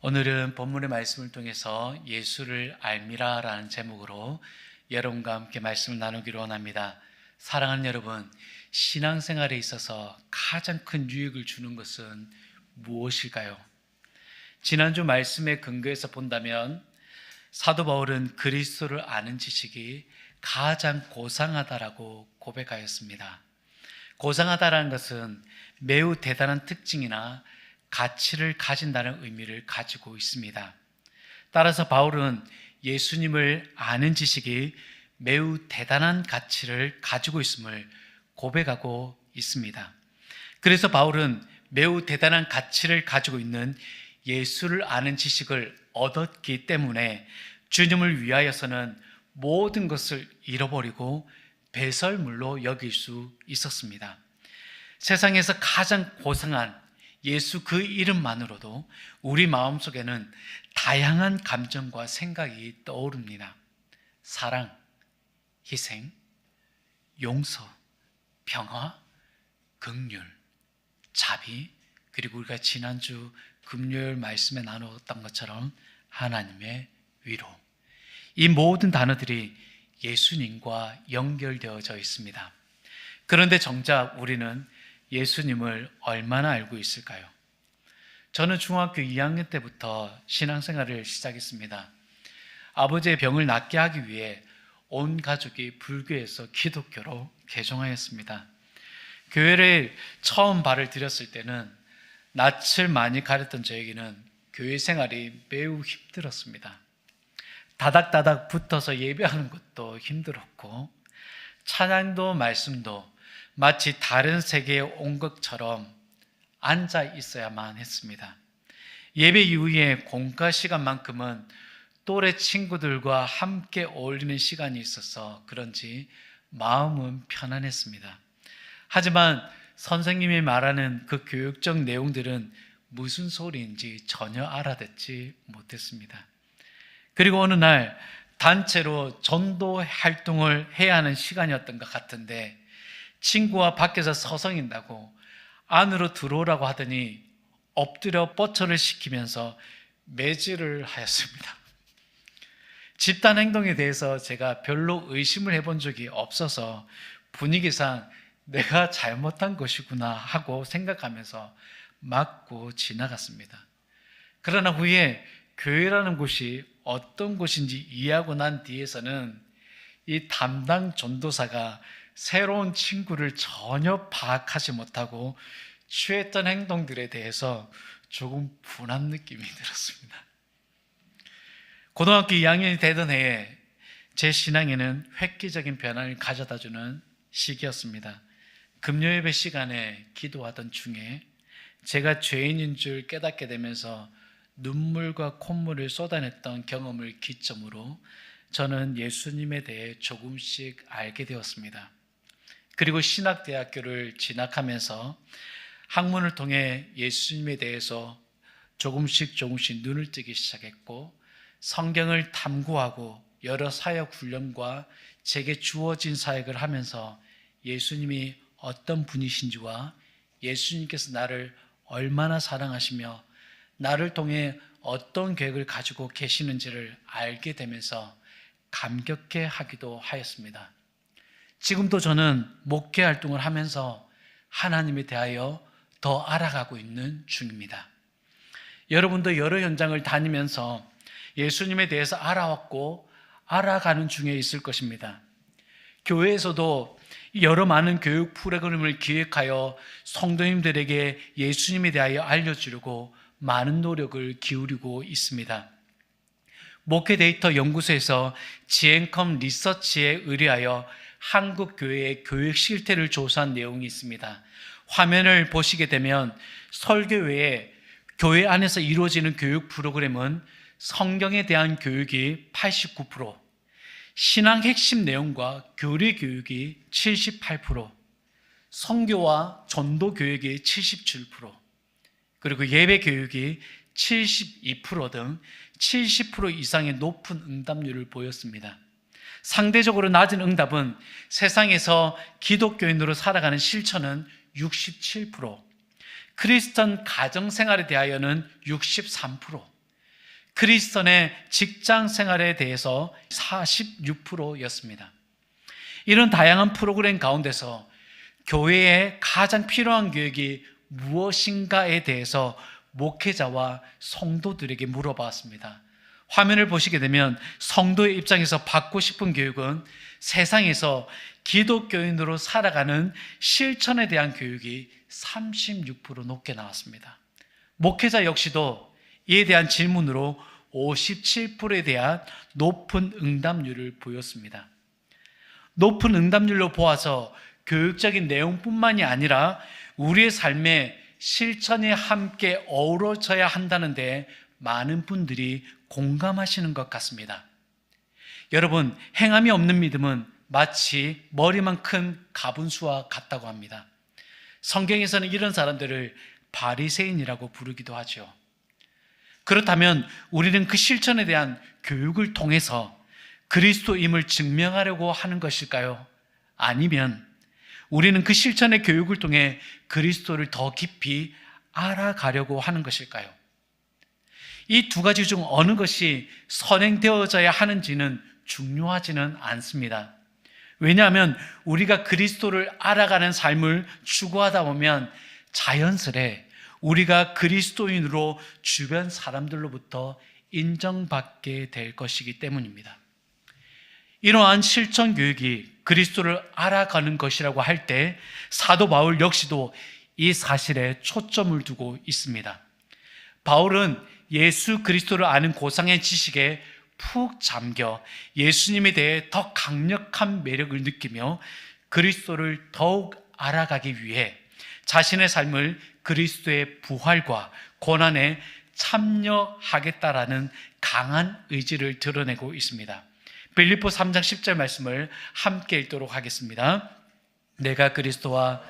오늘은 본문의 말씀을 통해서 예수를 알미라라는 제목으로 여러분과 함께 말씀을 나누기로 원합니다. 사랑하는 여러분, 신앙생활에 있어서 가장 큰 유익을 주는 것은 무엇일까요? 지난주 말씀의 근거에서 본다면 사도 바울은 그리스도를 아는 지식이 가장 고상하다라고 고백하였습니다. 고상하다라는 것은 매우 대단한 특징이나 가치를 가진다는 의미를 가지고 있습니다. 따라서 바울은 예수님을 아는 지식이 매우 대단한 가치를 가지고 있음을 고백하고 있습니다. 그래서 바울은 매우 대단한 가치를 가지고 있는 예수를 아는 지식을 얻었기 때문에 주님을 위하여서는 모든 것을 잃어버리고 배설물로 여길 수 있었습니다. 세상에서 가장 고상한 예수 그 이름만으로도 우리 마음속에는 다양한 감정과 생각이 떠오릅니다. 사랑, 희생, 용서, 평화, 긍휼, 자비, 그리고 우리가 지난주 금요일 말씀에 나누었던 것처럼 하나님의 위로. 이 모든 단어들이 예수님과 연결되어져 있습니다. 그런데 정작 우리는 예수님을 얼마나 알고 있을까요? 저는 중학교 2학년 때부터 신앙생활을 시작했습니다. 아버지의 병을 낫게 하기 위해 온 가족이 불교에서 기독교로 개종하였습니다. 교회를 처음 발을 들였을 때는 낯을 많이 가렸던 저에게는 교회 생활이 매우 힘들었습니다. 다닥다닥 붙어서 예배하는 것도 힘들었고 찬양도 말씀도 마치 다른 세계에 온 것처럼 앉아 있어야만 했습니다. 예배 이후에 공과 시간만큼은 또래 친구들과 함께 어울리는 시간이 있어서 그런지 마음은 편안했습니다. 하지만 선생님이 말하는 그 교육적 내용들은 무슨 소리인지 전혀 알아듣지 못했습니다. 그리고 어느 날 단체로 전도 활동을 해야 하는 시간이었던 것 같은데 친구와 밖에서 서성인다고 안으로 들어오라고 하더니 엎드려 뻗쳐를 시키면서 매질을 하였습니다. 집단 행동에 대해서 제가 별로 의심을 해본 적이 없어서 분위기상 내가 잘못한 것이구나 하고 생각하면서 맞고 지나갔습니다. 그러나 후에 교회라는 곳이 어떤 곳인지 이해하고 난 뒤에서는 이 담당 전도사가 새로운 친구를 전혀 파악하지 못하고 취했던 행동들에 대해서 조금 분한 느낌이 들었습니다. 고등학교 2학년이 되던 해에 제 신앙에는 획기적인 변화를 가져다주는 시기였습니다. 금요예배 시간에 기도하던 중에 제가 죄인인 줄 깨닫게 되면서 눈물과 콧물을 쏟아냈던 경험을 기점으로 저는 예수님에 대해 조금씩 알게 되었습니다. 그리고 신학대학교를 진학하면서 학문을 통해 예수님에 대해서 조금씩 눈을 뜨기 시작했고 성경을 탐구하고 여러 사역 훈련과 제게 주어진 사역을 하면서 예수님이 어떤 분이신지와 예수님께서 나를 얼마나 사랑하시며 나를 통해 어떤 계획을 가지고 계시는지를 알게 되면서 감격해 하기도 하였습니다. 지금도 저는 목회 활동을 하면서 하나님에 대하여 더 알아가고 있는 중입니다. 여러분도 여러 현장을 다니면서 예수님에 대해서 알아왔고 알아가는 중에 있을 것입니다. 교회에서도 여러 많은 교육 프로그램을 기획하여 성도님들에게 예수님에 대하여 알려주려고 많은 노력을 기울이고 있습니다. 목회 데이터 연구소에서 지앤컴 리서치에 의뢰하여 한국 교회의 교육 실태를 조사한 내용이 있습니다. 화면을 보시게 되면 설교 외에 교회 안에서 이루어지는 교육 프로그램은 성경에 대한 교육이 89%, 신앙 핵심 내용과 교리 교육이 78%, 선교와 전도 교육이 77%, 그리고 예배 교육이 72% 등 70% 이상의 높은 응답률을 보였습니다. 상대적으로 낮은 응답은 세상에서 기독교인으로 살아가는 실천은 67%, 크리스천 가정생활에 대하여는 63%, 크리스천의 직장 생활에 대해서 46%였습니다. 이런 다양한 프로그램 가운데서 교회에 가장 필요한 교육이 무엇인가에 대해서 목회자와 성도들에게 물어봤습니다. 화면을 보시게 되면 성도의 입장에서 받고 싶은 교육은 세상에서 기독교인으로 살아가는 실천에 대한 교육이 36% 높게 나왔습니다. 목회자 역시도 이에 대한 질문으로 57%에 대한 높은 응답률을 보였습니다. 높은 응답률로 보아서 교육적인 내용뿐만이 아니라 우리의 삶에 실천이 함께 어우러져야 한다는데 많은 분들이 공감하시는 것 같습니다. 여러분, 행함이 없는 믿음은 마치 머리만 큰 가분수와 같다고 합니다. 성경에서는 이런 사람들을 바리새인이라고 부르기도 하죠. 그렇다면 우리는 그 실천에 대한 교육을 통해서 그리스도임을 증명하려고 하는 것일까요? 아니면 우리는 그 실천의 교육을 통해 그리스도를 더 깊이 알아가려고 하는 것일까요? 이 두 가지 중 어느 것이 선행되어져야 하는지는 중요하지는 않습니다. 왜냐하면 우리가 그리스도를 알아가는 삶을 추구하다 보면 자연스레 우리가 그리스도인으로 주변 사람들로부터 인정받게 될 것이기 때문입니다. 이러한 실천 교육이 그리스도를 알아가는 것이라고 할 때 사도 바울 역시도 이 사실에 초점을 두고 있습니다. 바울은 예수 그리스도를 아는 고상의 지식에 푹 잠겨 예수님에 대해 더 강력한 매력을 느끼며 그리스도를 더욱 알아가기 위해 자신의 삶을 그리스도의 부활과 고난에 참여하겠다라는 강한 의지를 드러내고 있습니다. 빌립보 3장 10절 말씀을 함께 읽도록 하겠습니다. 내가 그리스도와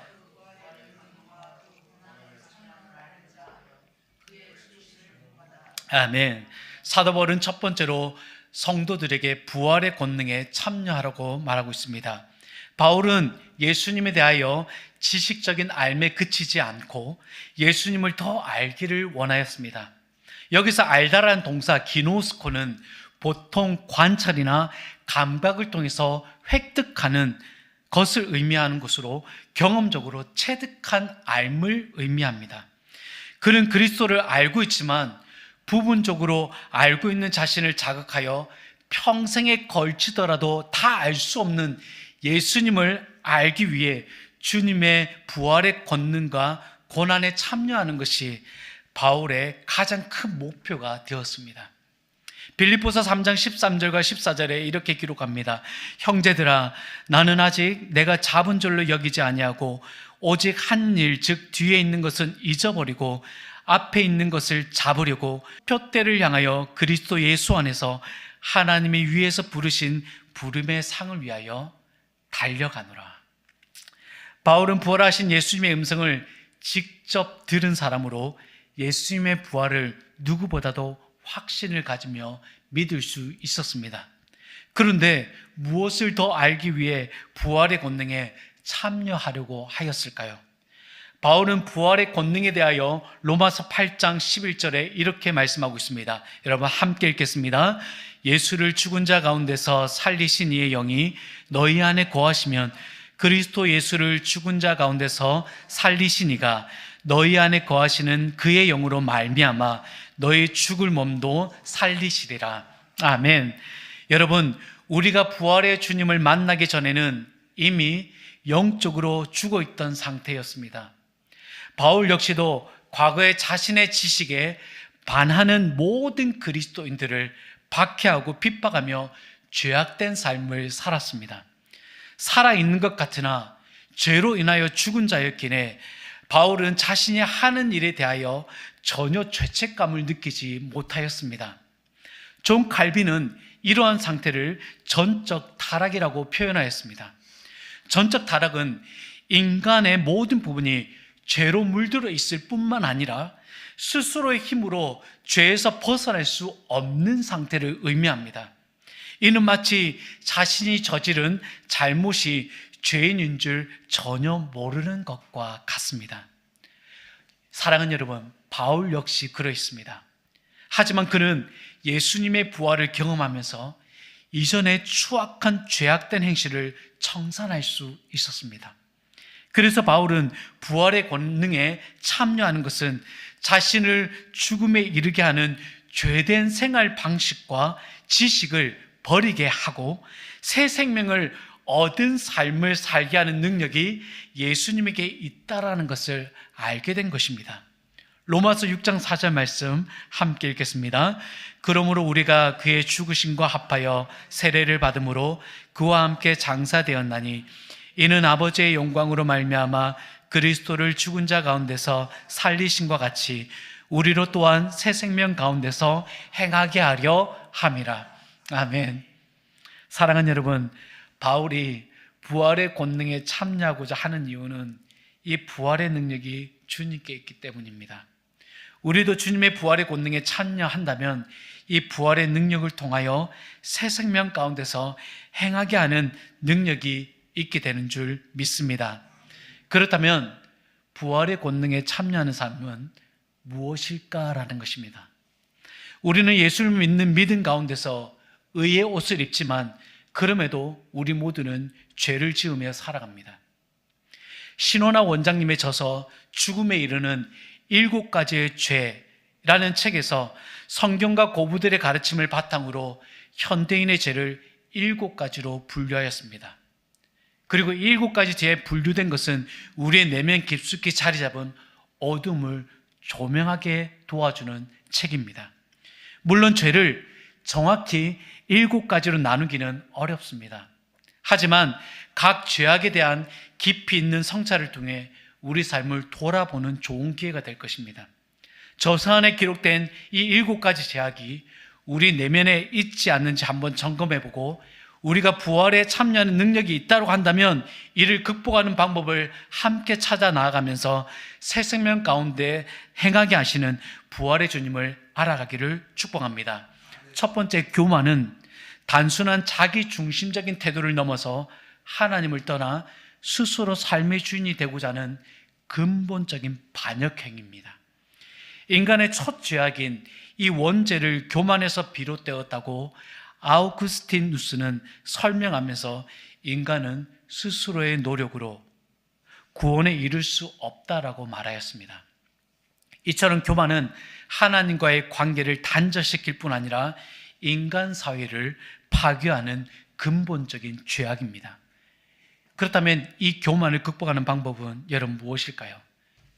아멘. 사도 바울은 첫 번째로 성도들에게 부활의 권능에 참여하라고 말하고 있습니다. 바울은 예수님에 대하여 지식적인 알매 그치지 않고 예수님을 더 알기를 원하였습니다. 여기서 알다라는 동사 기노스코는 보통 관찰이나 감각을 통해서 획득하는 것을 의미하는 것으로 경험적으로 체득한 알을 의미합니다. 그는 그리스도를 알고 있지만 부분적으로 알고 있는 자신을 자극하여 평생에 걸치더라도 다 알 수 없는 예수님을 알기 위해 주님의 부활의 권능과 고난에 참여하는 것이 바울의 가장 큰 목표가 되었습니다. 빌립보서 3장 13절과 14절에 이렇게 기록합니다. 형제들아, 나는 아직 내가 잡은 줄로 여기지 아니하고 오직 한 일, 즉 뒤에 있는 것은 잊어버리고 앞에 있는 것을 잡으려고 표대를 향하여 그리스도 예수 안에서 하나님이 위에서 부르신 부름의 상을 위하여 달려가노라. 바울은 부활하신 예수님의 음성을 직접 들은 사람으로 예수님의 부활을 누구보다도 확신을 가지며 믿을 수 있었습니다. 그런데 무엇을 더 알기 위해 부활의 권능에 참여하려고 하였을까요? 바울은 부활의 권능에 대하여 로마서 8장 11절에 이렇게 말씀하고 있습니다. 여러분 함께 읽겠습니다. 예수를 죽은 자 가운데서 살리신 이의 영이 너희 안에 거하시면 그리스도 예수를 죽은 자 가운데서 살리신 이가 너희 안에 거하시는 그의 영으로 말미암아 너희 죽을 몸도 살리시리라. 아멘. 여러분, 우리가 부활의 주님을 만나기 전에는 이미 영적으로 죽어 있던 상태였습니다. 바울 역시도 과거에 자신의 지식에 반하는 모든 그리스도인들을 박해하고 핍박하며 죄악된 삶을 살았습니다. 살아있는 것 같으나 죄로 인하여 죽은 자였기에 바울은 자신이 하는 일에 대하여 전혀 죄책감을 느끼지 못하였습니다. 존 칼빈은 이러한 상태를 전적 타락이라고 표현하였습니다. 전적 타락은 인간의 모든 부분이 죄로 물들어 있을 뿐만 아니라 스스로의 힘으로 죄에서 벗어날 수 없는 상태를 의미합니다. 이는 마치 자신이 저지른 잘못이 죄인인 줄 전혀 모르는 것과 같습니다. 사랑하는 여러분, 바울 역시 그러했습니다. 하지만 그는 예수님의 부활을 경험하면서 이전의 추악한 죄악된 행실을 청산할 수 있었습니다. 그래서 바울은 부활의 권능에 참여하는 것은 자신을 죽음에 이르게 하는 죄된 생활 방식과 지식을 버리게 하고 새 생명을 얻은 삶을 살게 하는 능력이 예수님에게 있다라는 것을 알게 된 것입니다. 로마서 6장 4절 말씀 함께 읽겠습니다. 그러므로 우리가 그의 죽으심과 합하여 세례를 받음으로 그와 함께 장사되었나니 이는 아버지의 영광으로 말미암아 그리스도를 죽은 자 가운데서 살리심과 같이 우리로 또한 새 생명 가운데서 행하게 하려 함이라. 아멘. 사랑하는 여러분, 바울이 부활의 권능에 참여하고자 하는 이유는 이 부활의 능력이 주님께 있기 때문입니다. 우리도 주님의 부활의 권능에 참여한다면 이 부활의 능력을 통하여 새 생명 가운데서 행하게 하는 능력이 있게 되는 줄 믿습니다. 그렇다면 부활의 권능에 참여하는 삶은 무엇일까라는 것입니다. 우리는 예수를 믿는 믿음 가운데서 의의 옷을 입지만 그럼에도 우리 모두는 죄를 지으며 살아갑니다. 신호나 원장님의 저서 죽음에 이르는 7가지의 죄라는 책에서 성경과 고부들의 가르침을 바탕으로 현대인의 죄를 7가지로 분류하였습니다. 그리고 7가지 죄에 분류된 것은 우리의 내면 깊숙이 자리 잡은 어둠을 조명하게 도와주는 책입니다. 물론 죄를 정확히 7가지로 나누기는 어렵습니다. 하지만 각 죄악에 대한 깊이 있는 성찰을 통해 우리 삶을 돌아보는 좋은 기회가 될 것입니다. 저서안에 기록된 이 7가지 죄악이 우리 내면에 있지 않는지 한번 점검해보고 우리가 부활에 참여하는 능력이 있다고 한다면 이를 극복하는 방법을 함께 찾아 나아가면서 새 생명 가운데 행하게 하시는 부활의 주님을 알아가기를 축복합니다. 첫 번째, 교만은 단순한 자기 중심적인 태도를 넘어서 하나님을 떠나 스스로 삶의 주인이 되고자 하는 근본적인 반역행위입니다. 인간의 첫 죄악인 이 원죄를 교만에서 비롯되었다고 아우구스티누스는 설명하면서 인간은 스스로의 노력으로 구원에 이를 수 없다라고 말하였습니다. 이처럼 교만은 하나님과의 관계를 단절시킬 뿐 아니라 인간 사회를 파괴하는 근본적인 죄악입니다. 그렇다면 이 교만을 극복하는 방법은 여러분 무엇일까요?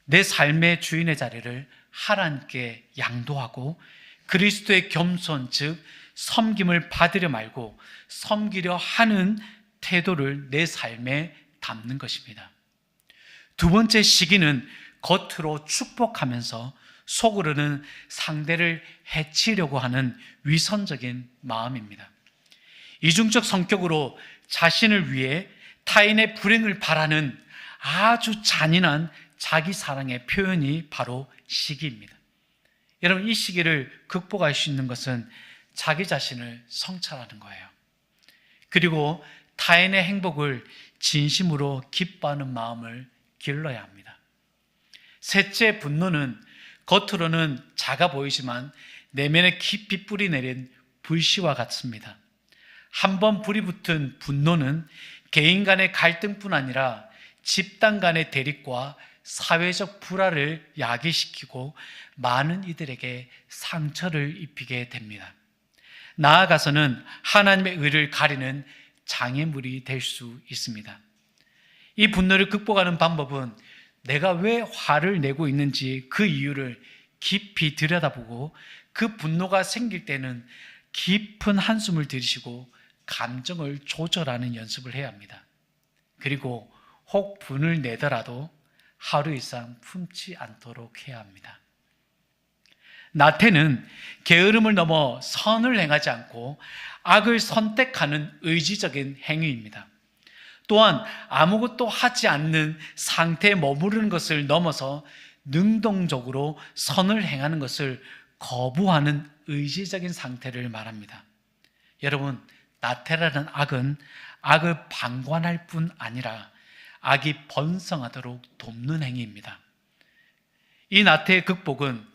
내 삶의 주인의 자리를 하나님께 양도하고 그리스도의 겸손, 즉 섬김을 받으려 말고 섬기려 하는 태도를 내 삶에 담는 것입니다. 두 번째 시기는 겉으로 축복하면서 속으로는 상대를 해치려고 하는 위선적인 마음입니다. 이중적 성격으로 자신을 위해 타인의 불행을 바라는 아주 잔인한 자기 사랑의 표현이 바로 시기입니다. 여러분, 이 시기를 극복할 수 있는 것은 자기 자신을 성찰하는 거예요. 그리고 타인의 행복을 진심으로 기뻐하는 마음을 길러야 합니다. 셋째, 분노는 겉으로는 작아 보이지만 내면에 깊이 뿌리 내린 불씨와 같습니다. 한번 불이 붙은 분노는 개인 간의 갈등뿐 아니라 집단 간의 대립과 사회적 불화를 야기시키고 많은 이들에게 상처를 입히게 됩니다. 나아가서는 하나님의 의를 가리는 장애물이 될 수 있습니다. 이 분노를 극복하는 방법은 내가 왜 화를 내고 있는지 그 이유를 깊이 들여다보고 그 분노가 생길 때는 깊은 한숨을 들이쉬고 감정을 조절하는 연습을 해야 합니다. 그리고 혹 분을 내더라도 하루 이상 품지 않도록 해야 합니다. 나태는 게으름을 넘어 선을 행하지 않고 악을 선택하는 의지적인 행위입니다. 또한 아무것도 하지 않는 상태에 머무르는 것을 넘어서 능동적으로 선을 행하는 것을 거부하는 의지적인 상태를 말합니다. 여러분, 나태라는 악은 악을 방관할 뿐 아니라 악이 번성하도록 돕는 행위입니다. 이 나태의 극복은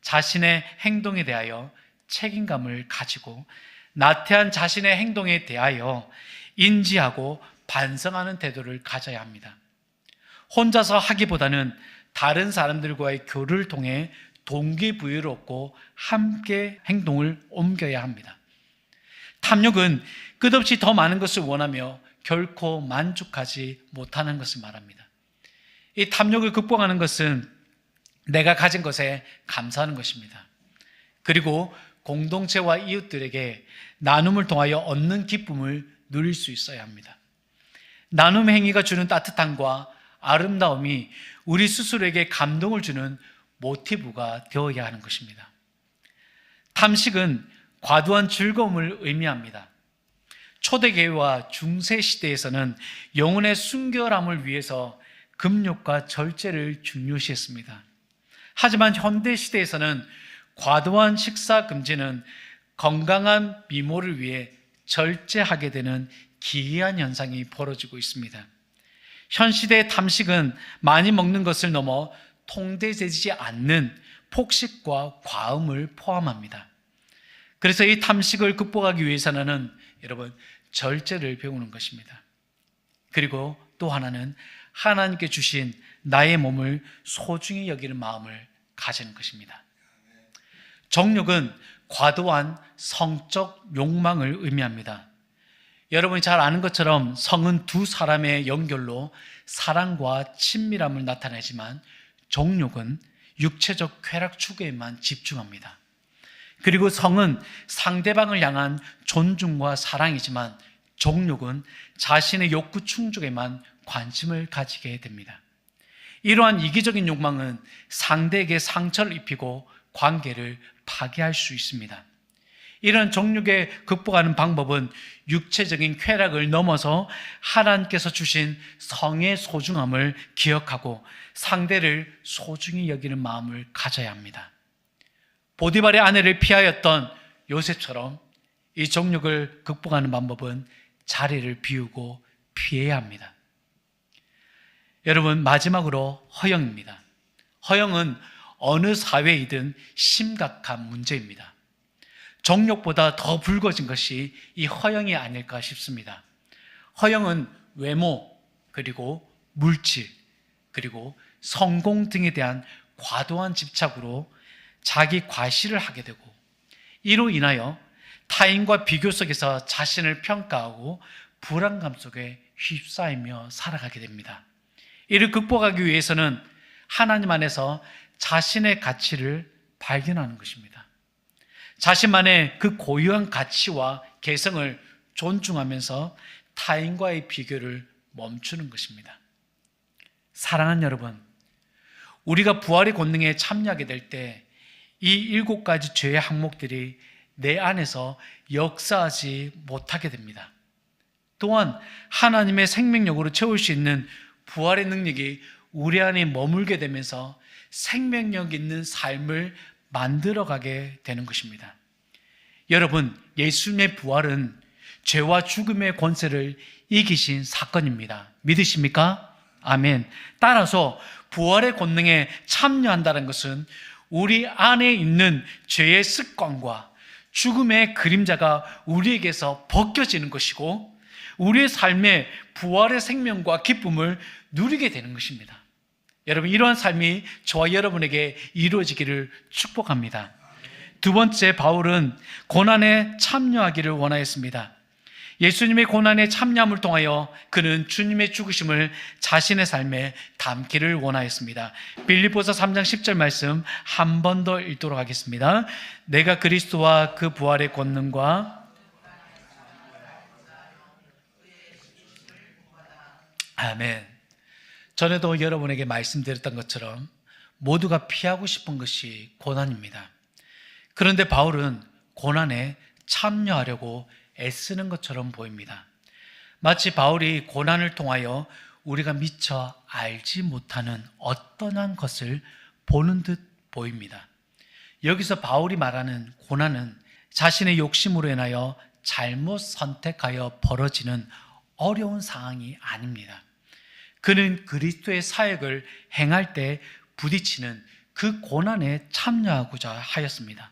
자신의 행동에 대하여 책임감을 가지고 나태한 자신의 행동에 대하여 인지하고 반성하는 태도를 가져야 합니다. 혼자서 하기보다는 다른 사람들과의 교류를 통해 동기부여를 얻고 함께 행동을 옮겨야 합니다. 탐욕은 끝없이 더 많은 것을 원하며 결코 만족하지 못하는 것을 말합니다. 이 탐욕을 극복하는 것은 내가 가진 것에 감사하는 것입니다. 그리고 공동체와 이웃들에게 나눔을 통하여 얻는 기쁨을 누릴 수 있어야 합니다. 나눔 행위가 주는 따뜻함과 아름다움이 우리 스스로에게 감동을 주는 모티브가 되어야 하는 것입니다. 탐식은 과도한 즐거움을 의미합니다. 초대교회와 중세시대에서는 영혼의 순결함을 위해서 금욕과 절제를 중요시했습니다. 하지만 현대시대에서는 과도한 식사 금지는 건강한 미모를 위해 절제하게 되는 기이한 현상이 벌어지고 있습니다. 현 시대의 탐식은 많이 먹는 것을 넘어 통제되지 않는 폭식과 과음을 포함합니다. 그래서 이 탐식을 극복하기 위해서는 여러분 절제를 배우는 것입니다. 그리고 또 하나는 하나님께 주신 나의 몸을 소중히 여기는 마음을 가지는 것입니다. 정욕은 과도한 성적 욕망을 의미합니다. 여러분이 잘 아는 것처럼 성은 두 사람의 연결로 사랑과 친밀함을 나타내지만 정욕은 육체적 쾌락 추구에만 집중합니다. 그리고 성은 상대방을 향한 존중과 사랑이지만 정욕은 자신의 욕구 충족에만 관심을 가지게 됩니다. 이러한 이기적인 욕망은 상대에게 상처를 입히고 관계를 파괴할 수 있습니다. 이런 정욕에 극복하는 방법은 육체적인 쾌락을 넘어서 하나님께서 주신 성의 소중함을 기억하고 상대를 소중히 여기는 마음을 가져야 합니다. 보디발의 아내를 피하였던 요셉처럼 이 정욕을 극복하는 방법은 자리를 비우고 피해야 합니다. 여러분, 마지막으로 허영입니다. 허영은 어느 사회이든 심각한 문제입니다. 정욕보다 더 붉어진 것이 이 허영이 아닐까 싶습니다. 허영은 외모, 그리고 물질, 그리고 성공 등에 대한 과도한 집착으로 자기 과시를 하게 되고 이로 인하여 타인과 비교 속에서 자신을 평가하고 불안감 속에 휩싸이며 살아가게 됩니다. 이를 극복하기 위해서는 하나님 안에서 자신의 가치를 발견하는 것입니다. 자신만의 그 고유한 가치와 개성을 존중하면서 타인과의 비교를 멈추는 것입니다. 사랑하는 여러분, 우리가 부활의 권능에 참여하게 될 때 이 7가지 죄의 항목들이 내 안에서 역사하지 못하게 됩니다. 또한 하나님의 생명력으로 채울 수 있는 부활의 능력이 우리 안에 머물게 되면서 생명력 있는 삶을 만들어가게 되는 것입니다. 여러분, 예수님의 부활은 죄와 죽음의 권세를 이기신 사건입니다. 믿으십니까? 아멘. 따라서 부활의 권능에 참여한다는 것은 우리 안에 있는 죄의 습관과 죽음의 그림자가 우리에게서 벗겨지는 것이고 우리의 삶에 부활의 생명과 기쁨을 누리게 되는 것입니다. 여러분, 이러한 삶이 저와 여러분에게 이루어지기를 축복합니다. 두 번째, 바울은 고난에 참여하기를 원하였습니다. 예수님의 고난에 참여함을 통하여 그는 주님의 죽으심을 자신의 삶에 담기를 원하였습니다. 빌립보서 3장 10절 말씀 한 번 더 읽도록 하겠습니다. 내가 그리스도와 그 부활의 권능과 아멘. 전에도 여러분에게 말씀드렸던 것처럼 모두가 피하고 싶은 것이 고난입니다. 그런데 바울은 고난에 참여하려고 애쓰는 것처럼 보입니다. 마치 바울이 고난을 통하여 우리가 미처 알지 못하는 어떠한 것을 보는 듯 보입니다. 여기서 바울이 말하는 고난은 자신의 욕심으로 인하여 잘못 선택하여 벌어지는 어려운 상황이 아닙니다. 그는 그리스도의 사역을 행할 때 부딪히는 그 고난에 참여하고자 하였습니다.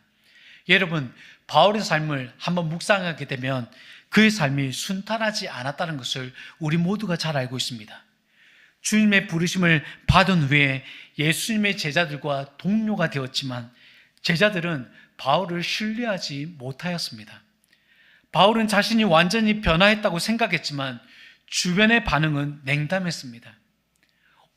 여러분, 바울의 삶을 한번 묵상하게 되면 그의 삶이 순탄하지 않았다는 것을 우리 모두가 잘 알고 있습니다. 주님의 부르심을 받은 후에 예수님의 제자들과 동료가 되었지만 제자들은 바울을 신뢰하지 못하였습니다. 바울은 자신이 완전히 변화했다고 생각했지만 주변의 반응은 냉담했습니다.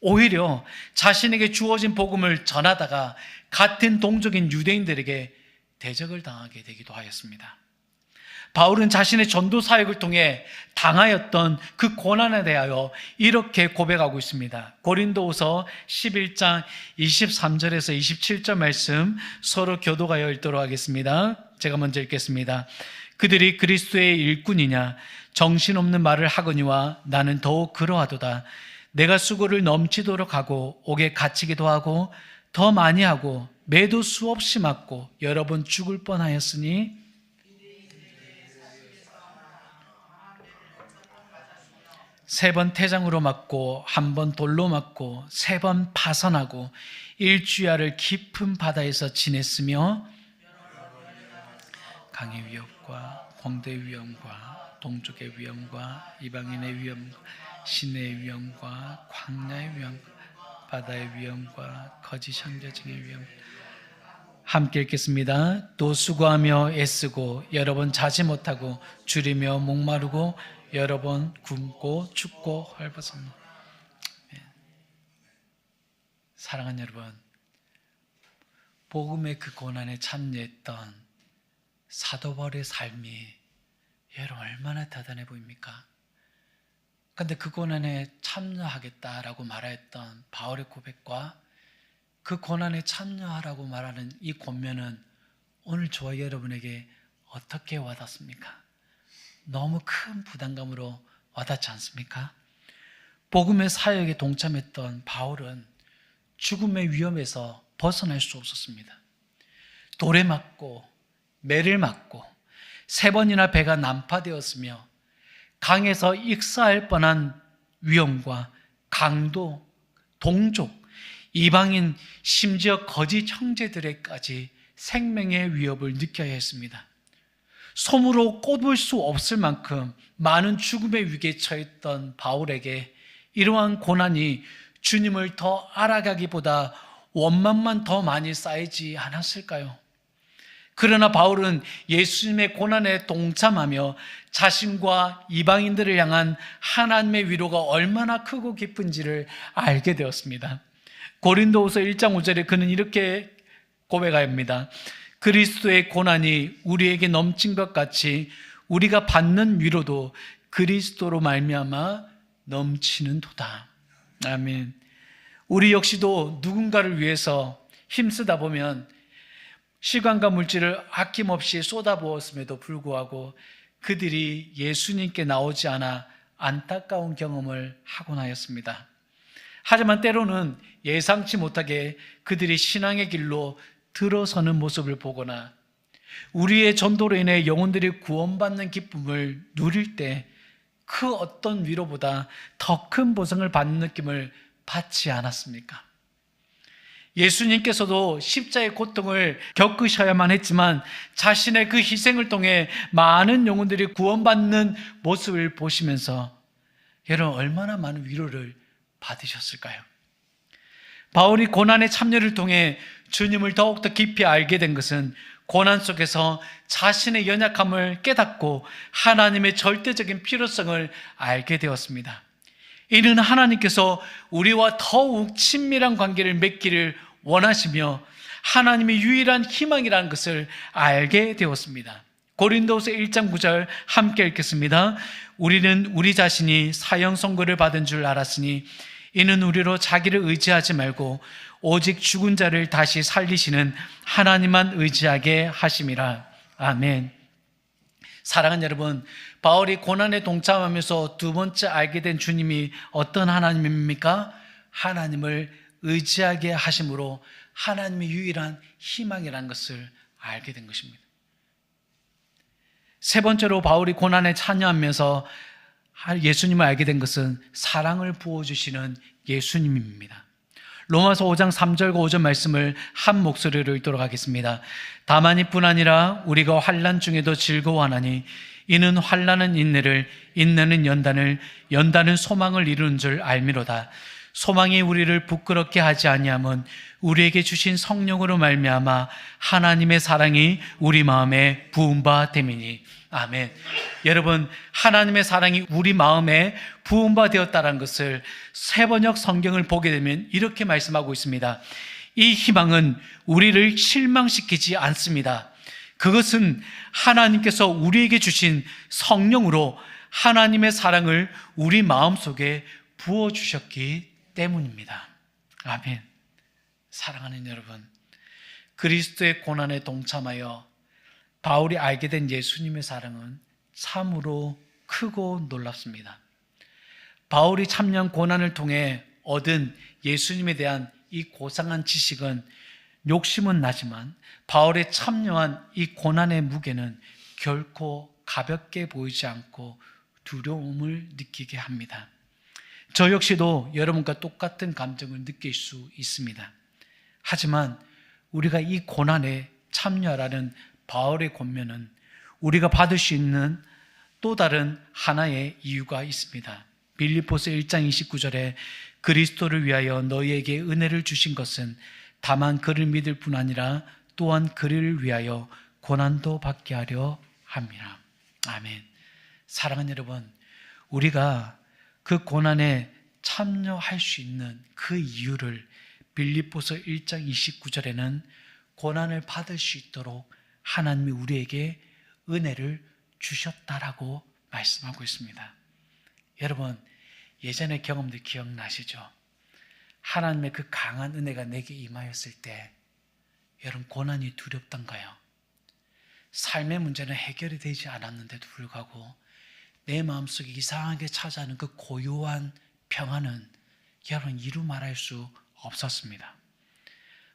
오히려 자신에게 주어진 복음을 전하다가 같은 동족인 유대인들에게 대적을 당하게 되기도 하였습니다. 바울은 자신의 전도 사역을 통해 당하였던 그 고난에 대하여 이렇게 고백하고 있습니다. 고린도후서 11장 23절에서 27절 말씀 서로 교독하여 읽도록 하겠습니다. 제가 먼저 읽겠습니다. 그들이 그리스도의 일꾼이냐 정신없는 말을 하거니와 나는 더욱 그러하도다. 내가 수고를 넘치도록 하고 옥에 갇히기도 하고 더 많이 하고 매도 수없이 맞고 여러 번 죽을 뻔하였으니 세 번 태장으로 맞고 한 번 돌로 맞고 세 번 파선하고 일주야를 깊은 바다에서 지냈으며 강의 위협과 홍대의 위험과 동족의 위험과 이방인의 위험과 시내의 위험과 광야의 위험과 바다의 위험과 거짓 선지자의 위험 함께 읽겠습니다. 또 수고하며 애쓰고 여러 번 자지 못하고 줄이며 목마르고 여러 번 굶고 춥고 헐벗었노. 사랑하는 여러분, 복음의 그 고난에 참여했던 사도 바울의 삶이 여러분 얼마나 대단해 보입니까? 그런데 그 고난에 참여하겠다라고 말했던 바울의 고백과 그 고난에 참여하라고 말하는 이 권면은 오늘 저와 여러분에게 어떻게 와닿습니까? 너무 큰 부담감으로 와닿지 않습니까? 복음의 사역에 동참했던 바울은 죽음의 위험에서 벗어날 수 없었습니다. 돌에 맞고 매를 맞고 세 번이나 배가 난파되었으며 강에서 익사할 뻔한 위험과 강도, 동족, 이방인, 심지어 거짓 형제들에까지 생명의 위협을 느껴야 했습니다. 솜으로 꼽을 수 없을 만큼 많은 죽음의 위기에 처했던 바울에게 이러한 고난이 주님을 더 알아가기보다 원망만 더 많이 쌓이지 않았을까요? 그러나 바울은 예수님의 고난에 동참하며 자신과 이방인들을 향한 하나님의 위로가 얼마나 크고 깊은지를 알게 되었습니다. 고린도후서 1장 5절에 그는 이렇게 고백합니다. 그리스도의 고난이 우리에게 넘친 것 같이 우리가 받는 위로도 그리스도로 말미암아 넘치는 도다. 아멘. 우리 역시도 누군가를 위해서 힘쓰다 보면 시간과 물질을 아낌없이 쏟아부었음에도 불구하고 그들이 예수님께 나오지 않아 안타까운 경험을 하곤 하였습니다. 하지만 때로는 예상치 못하게 그들이 신앙의 길로 들어서는 모습을 보거나 우리의 전도로 인해 영혼들이 구원받는 기쁨을 누릴 때 그 어떤 위로보다 더 큰 보상을 받는 느낌을 받지 않았습니까? 예수님께서도 십자의 고통을 겪으셔야만 했지만 자신의 그 희생을 통해 많은 영혼들이 구원받는 모습을 보시면서 여러분 얼마나 많은 위로를 받으셨을까요? 바울이 고난의 참여를 통해 주님을 더욱더 깊이 알게 된 것은 고난 속에서 자신의 연약함을 깨닫고 하나님의 절대적인 필요성을 알게 되었습니다. 이는 하나님께서 우리와 더욱 친밀한 관계를 맺기를 원하시며 하나님의 유일한 희망이라는 것을 알게 되었습니다. 고린도후서 1장 9절 함께 읽겠습니다. 우리는 우리 자신이 사형 선고를 받은 줄 알았으니 이는 우리로 자기를 의지하지 말고 오직 죽은 자를 다시 살리시는 하나님만 의지하게 하심이라. 아멘. 사랑하는 여러분, 바울이 고난에 동참하면서 두 번째 알게 된 주님이 어떤 하나님입니까? 하나님을 의지하게 하심으로 하나님의 유일한 희망이라는 것을 알게 된 것입니다. 세 번째로 바울이 고난에 참여하면서 예수님을 알게 된 것은 사랑을 부어주시는 예수님입니다. 로마서 5장 3절과 5절 말씀을 한 목소리로 읽도록 하겠습니다. 다만 이뿐 아니라 우리가 환난 중에도 즐거워하나니 이는 환난은 인내를, 인내는 연단을, 연단은 소망을 이루는 줄 알미로다. 소망이 우리를 부끄럽게 하지 아니함은 우리에게 주신 성령으로 말미암아 하나님의 사랑이 우리 마음에 부은 바 됨이니. 아멘. 여러분, 하나님의 사랑이 우리 마음에 부은 바 되었다는 것을 세번역 성경을 보게 되면 이렇게 말씀하고 있습니다. 이 희망은 우리를 실망시키지 않습니다. 그것은 하나님께서 우리에게 주신 성령으로 하나님의 사랑을 우리 마음속에 부어주셨기 때문입니다. 아멘. 사랑하는 여러분, 그리스도의 고난에 동참하여 바울이 알게 된 예수님의 사랑은 참으로 크고 놀랍습니다. 바울이 참여한 고난을 통해 얻은 예수님에 대한 이 고상한 지식은 욕심은 나지만 바울의 참여한 이 고난의 무게는 결코 가볍게 보이지 않고 두려움을 느끼게 합니다. 저 역시도 여러분과 똑같은 감정을 느낄 수 있습니다. 하지만 우리가 이 고난에 참여하라는 바울의 권면은 우리가 받을 수 있는 또 다른 하나의 이유가 있습니다. 빌립보서 1장 29절에 그리스도를 위하여 너희에게 은혜를 주신 것은 다만 그를 믿을 뿐 아니라 또한 그를 위하여 고난도 받게 하려 함이라. 아멘. 사랑하는 여러분, 우리가 그 고난에 참여할 수 있는 그 이유를 빌립보서 1장 29절에는 고난을 받을 수 있도록 하나님이 우리에게 은혜를 주셨다라고 말씀하고 있습니다. 여러분, 예전의 경험들 기억나시죠? 하나님의 그 강한 은혜가 내게 임하였을 때 여러분, 고난이 두렵던가요? 삶의 문제는 해결이 되지 않았는데도 불구하고 내 마음속에 이상하게 찾아오는 그 고요한 평안은 여러분 이루 말할 수 없었습니다.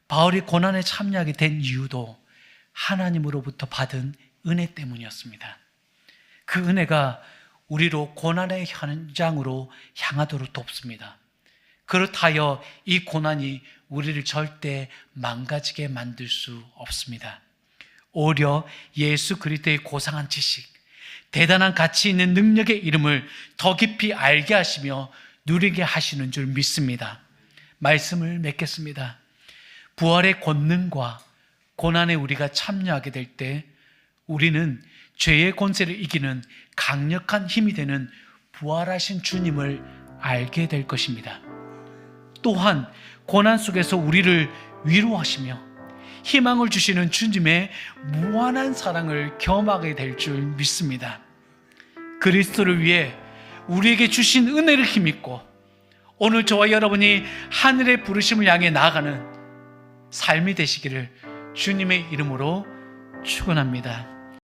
바울이 고난에 참여하게 된 이유도 하나님으로부터 받은 은혜 때문이었습니다. 그 은혜가 우리로 고난의 현장으로 향하도록 돕습니다. 그렇다여 이 고난이 우리를 절대 망가지게 만들 수 없습니다. 오히려 예수 그리스도의 고상한 지식, 대단한 가치 있는 능력의 이름을 더 깊이 알게 하시며 누리게 하시는 줄 믿습니다. 말씀을 맺겠습니다. 부활의 권능과 고난에 우리가 참여하게 될 때 우리는 죄의 권세를 이기는 강력한 힘이 되는 부활하신 주님을 알게 될 것입니다. 또한 고난 속에서 우리를 위로하시며 희망을 주시는 주님의 무한한 사랑을 경험하게 될 줄 믿습니다. 그리스도를 위해 우리에게 주신 은혜를 힘입고 오늘 저와 여러분이 하늘의 부르심을 향해 나아가는 삶이 되시기를 주님의 이름으로 축원합니다.